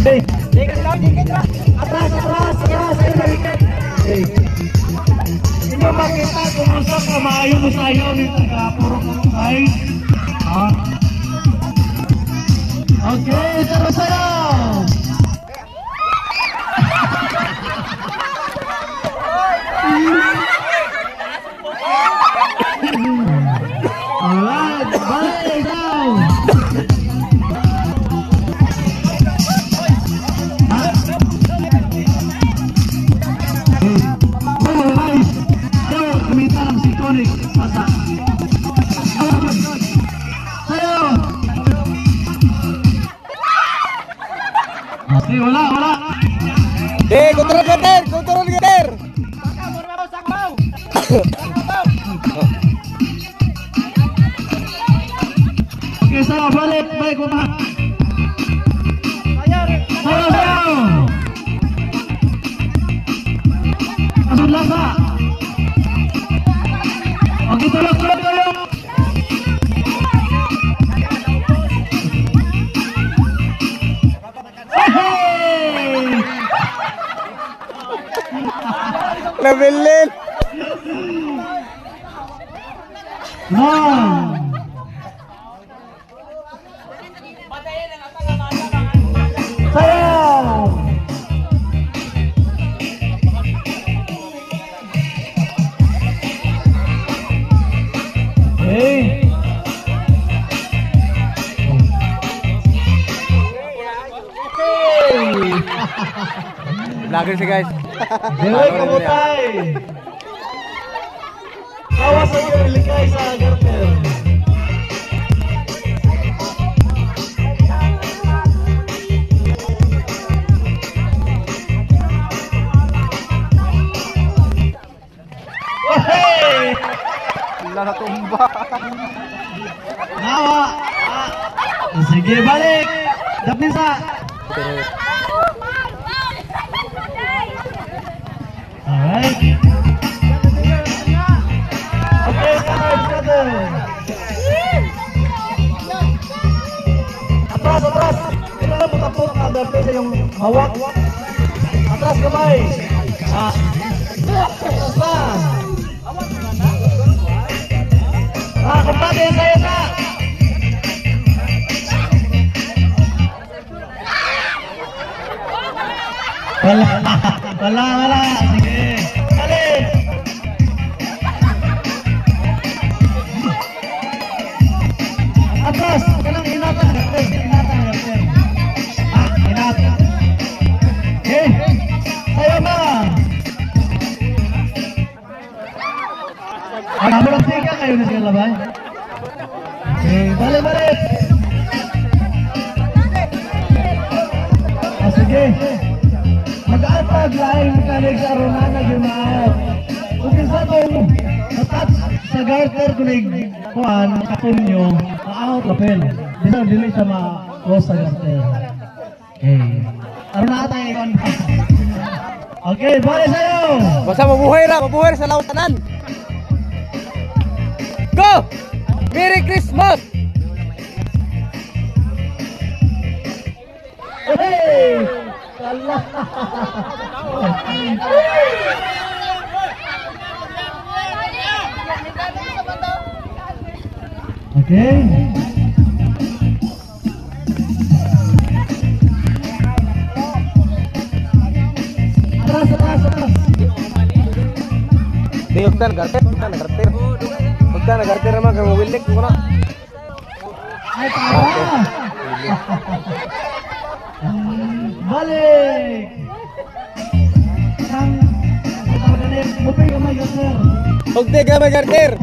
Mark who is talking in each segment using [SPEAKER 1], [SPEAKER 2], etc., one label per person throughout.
[SPEAKER 1] Dikit lang, dikit lang. Atras, atras, atras. Okay. Hindi makita kung usak na maayo mo sa'yo nito ka puro side. Okay, terus sayo. Alright, balik daw. Kumita ng sikonik. Masa. Sayo. Okay, wala.
[SPEAKER 2] Kontrol geter.
[SPEAKER 1] Oke, saya balik Uma. Sayo. Masuk lasa. Oke, tolong.
[SPEAKER 2] Nabilin.
[SPEAKER 1] Sayo.
[SPEAKER 2] Vlogger sih guys.
[SPEAKER 1] Dewi Kabutay. Awas aja ilikay sa garter.
[SPEAKER 2] Wala na tumba.
[SPEAKER 1] Nawa. Sige, balik. Dapin sa. Alright. Okay, brother. Atras. Kailangan mo tapos na sa yung hawak. Atras kamay. Atras pa. Kumpate, saya na. Wala. Sige. Balik. Atas. Kailangan hinatan. Hinatan. Hinat. Okay. Sayo na. Namulang tiga kayo na sila ba? Okay. Balik. Sige. Mag-aatag laing mekanik sa Ronana Gimaot. Kung isa itong natouch sa garter kunig kuhan, kapon nyo, ma-out lapel. Dili siya ma-close sa garter. Okay. Aron na tayo ikon. Okay, balik sa'yo!
[SPEAKER 2] Basta mabuhay sa lautanan. Go! Merry Christmas!
[SPEAKER 1] Hey! Allah. Okay. Atras.
[SPEAKER 2] Hugdan garter naman kang wilik mo na.
[SPEAKER 1] Ay, para. Balik. Mupay ka may garter.
[SPEAKER 2] Hugde ka may garter.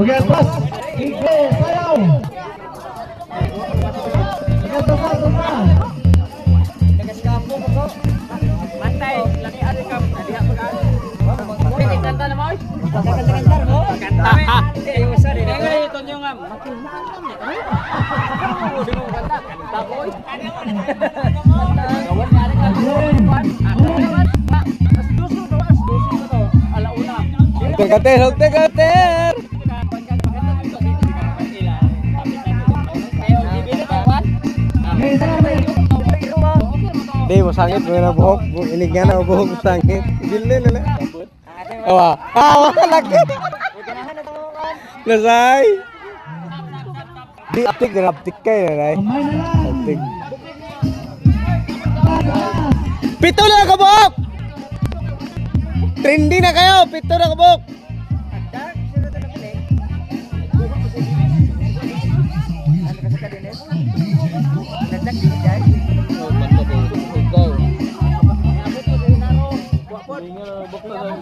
[SPEAKER 1] Oke, pas. Ike, sayaw. Oke, tepat.
[SPEAKER 3] Mantay, laki ada kamu tadi apa kan? Kanta na mo. Kanta. Yung sorry. Kaya ito nyo nga. Hindi mo kanta. Kanta ko. Gawan nga rin ka. Asduso to. Alauna.
[SPEAKER 2] Kater. Di mo sangit mo na buhok. Inig nga na buhok sangit. Gilin na. Awa. Lagi. Nasay. Di aptik kayo na ray.
[SPEAKER 1] Kamay na lang.
[SPEAKER 2] Aptik. Pito na kabok. Trending na kayo. Pito na kabok.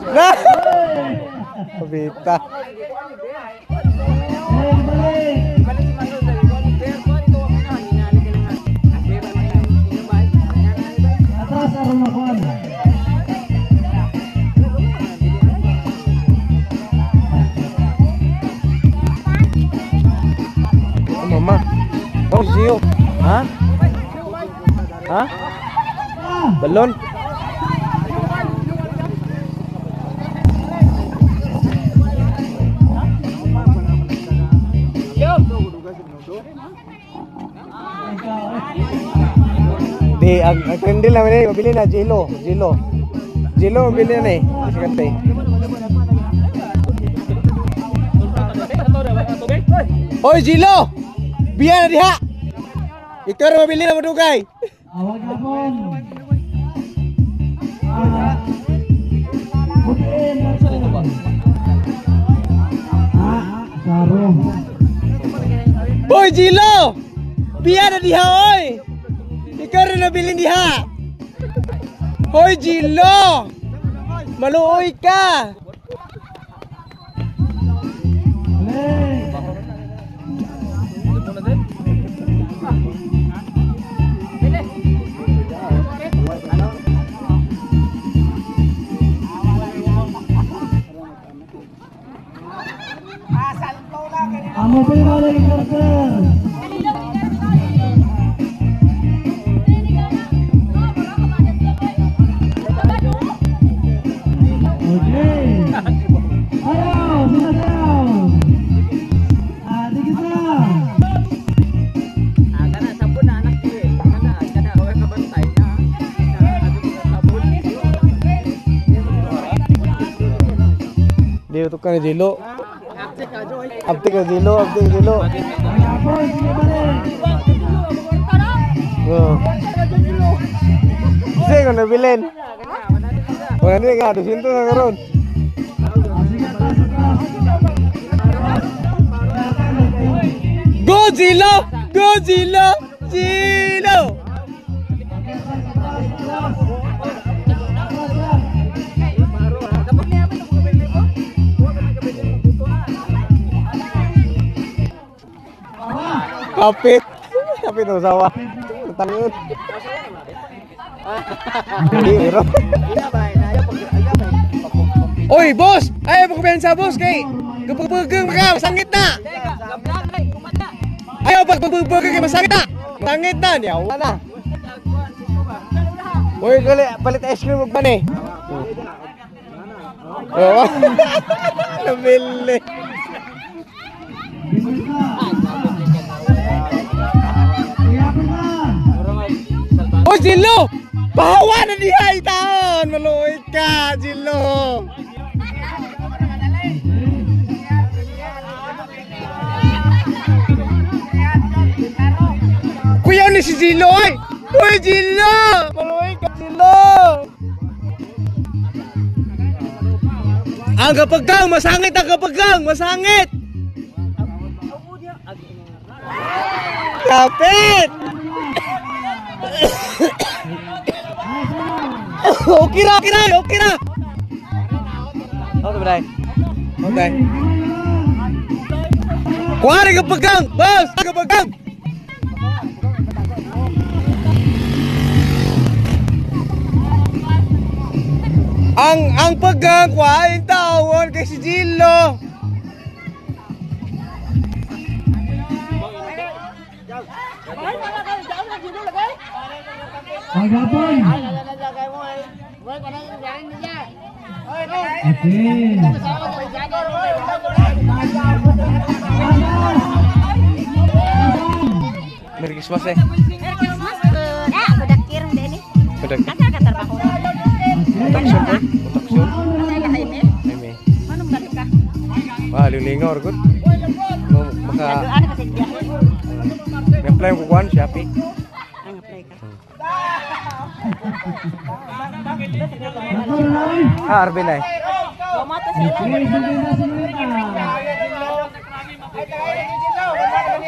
[SPEAKER 2] Nah. Bita.
[SPEAKER 1] Atrás sa rumakuan.
[SPEAKER 2] Oh, mama. Oh, Zio. Ha? Ha? Balon? Di, ang trendy lang ini, mabili na, Jilo, mabili na eh. Sikat eh. Hoy, Jilo! Biya na diha! Ikaw rin mabili na madugay.
[SPEAKER 1] Awag hapon. Putiin na sa sarong.
[SPEAKER 2] Hoy, Jilo! Biya na diha, oy! Ikaw rin nabili diha! Hoy, Jilo! Maluoy ka!
[SPEAKER 1] Amo pera lagi karter. Oke. Ayo, sudah. Adik kita.
[SPEAKER 3] Kana sabon na anak ko eh. Kana away ka bantay na. Sabon.
[SPEAKER 2] Di utukan ni Jilo.
[SPEAKER 3] Aptek ka joy.
[SPEAKER 2] Abtik ka Jilo.
[SPEAKER 1] Apa sini balik?
[SPEAKER 2] Oh. Sige ko nabilin. Wala nila nga, 200 na karon. Go Jilo! Go Jilo! Jilo! Kapit. Kapit ng sawa. Tangan. Hero. Oy, boss! Ay, pagkubensa, boss, kay kapag-bagang ka, masangit na! Ayaw, pagbabagang kay masangit na! Masangit na, yawa na! Uy, gali, palit ice cream magban eh! Ayaw, nabili! Oh, Jilo! Bahawa na diha itaon! Maluoy ka, Jilo! Kuya ni si Jilo ay! Uy, Jilo! Maluoy ka, Jilo! Ang kapagang! Masangit ang kapagang! Masangit! Kapit! Okay na! Okay, Bray. Okay. Kuwari kapagang! Boss! Kapagang! Ang paggang kuhain tawon kay si Jilo.
[SPEAKER 1] Okay.
[SPEAKER 2] Merry Christmas eh.
[SPEAKER 4] Merry Christmas. Ako dakirang din eh.
[SPEAKER 2] Kadag.
[SPEAKER 4] Asa ka trabaho?
[SPEAKER 2] Protection boy. Protection.
[SPEAKER 4] Asa ka Jaime?
[SPEAKER 2] Ay me.
[SPEAKER 4] Manong balik ka?
[SPEAKER 2] Wah, lingaw good. No, maka
[SPEAKER 4] Ano kasi biyahe?
[SPEAKER 2] apply ko kuan Shopee.
[SPEAKER 4] Ang apply ka.
[SPEAKER 2] Ah, Arvin ay.
[SPEAKER 4] Bumato sila.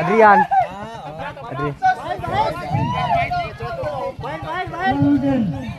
[SPEAKER 2] Adrian. Adrian.
[SPEAKER 1] Golden.